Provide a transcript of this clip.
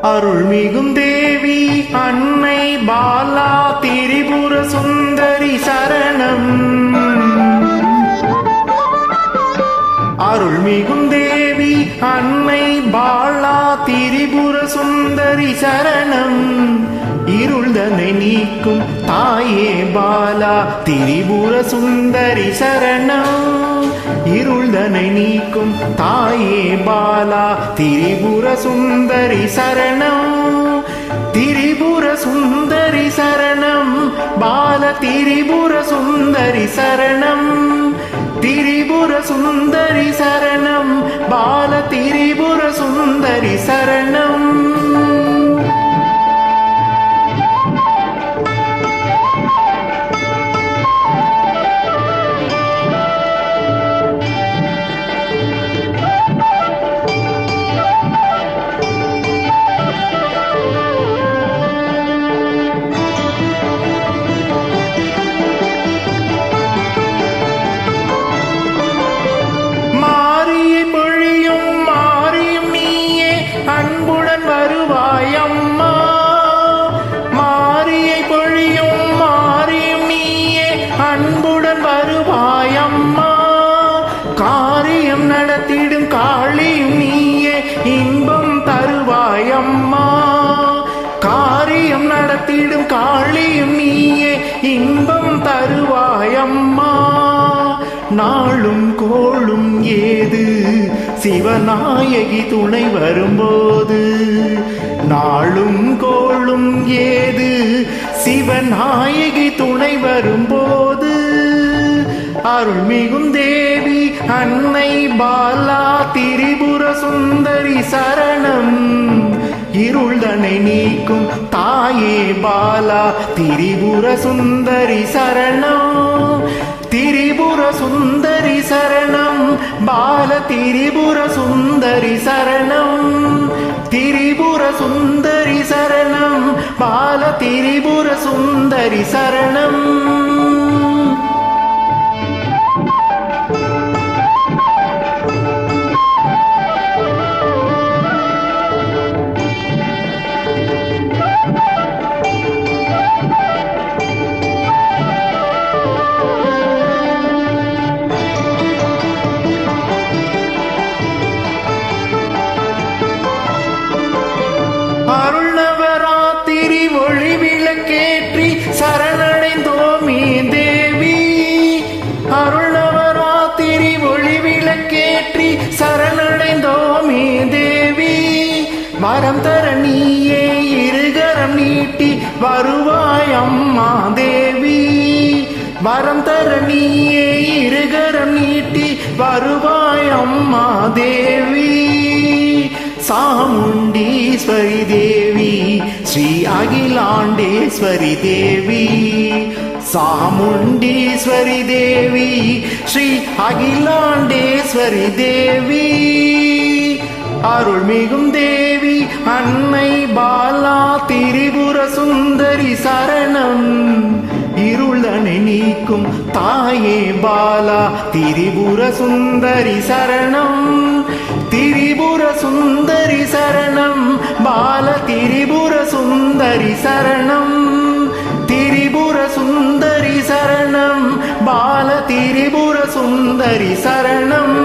அருள்மிகும் தேவி அன்னை பாலா திரிபுர சுந்தரி சரணம். அருள்மிகும் தேவி அன்னை பாலா திரிபுர சுந்தரி சரணம். இருள்தனை நீக்கும் தாயே பாலா திரிபுர சுந்தரி சரணம். இருள்தனை நீக்கும் தாயே பாலா திரிபுர சுந்தரி சரணம். திரிபுர சுந்தரி சரணம் பால திரிபுர சுந்தரி சரணம். திரிபுர சுந்தரி சரணம் பால திரிபுர சுந்தரி சரணம். அன்புடன் வருவாயம்மா மாரியை பொழியும் மாரியும் நீயே அன்புடன் வருவாயம்மா. காரியம் நடத்திடும் காளியும் நீயே இன்பம் தருவாயம்மா. காரியம் நடத்திடும் காளியும் நீயே இன்பம் தருவாயம்மா. நாளும் கோளும் ஏது சிவநாயகி துணை வரும்போது. நாளும் கோளும் ஏது சிவநாயகி துணை வரும்போது. அருள்மிகும் தேவி அன்னை பாலா திரிபுர சுந்தரி சரணம். இருள்தனை நீக்கும் தாயே பாலா திரிபுர சுந்தரி சரணம். திரிபுர சுந்தரி சரணம் பால திரிபுர சுந்தரி சரணம். திரிபுர சுந்தரி சரணம் பால திரிபுர சுந்தரி சரணம். அருள்நவராத்திரி ஒளி விளக்கேற்றி சரணடைந்தோமே தேவி. அருள்நவராத்திரி ஒளி விளக்கேற்றி சரணடைந்தோமே தேவி. வரம் தர நீயே இருகரம் நீட்டி வருவாய் அம்மா தேவி. வரம் தர நீயே இருகரம் நீட்டி வருவாய் அம்மா தேவி. சாமுண்டீஸ்வரி தேவி ஸ்ரீ அகிலாண்டேஸ்வரி தேவி. சாமுண்டீஸ்வரி தேவி ஸ்ரீ அகிலாண்டேஸ்வரி தேவி. அருள்மிகும் தேவி அன்னை பாலா திரிபுர சுந்தரி சரணம். இருளனை நீக்கும் தாயே பாலா திரிபுர சுந்தரி சரணம். திரிபுர சுந்தரி சரணம் பால திரிபுர சுந்தரி சரணம். திரிபுர சுந்தரி சரணம் பால திரிபுர சுந்தரி சரணம்.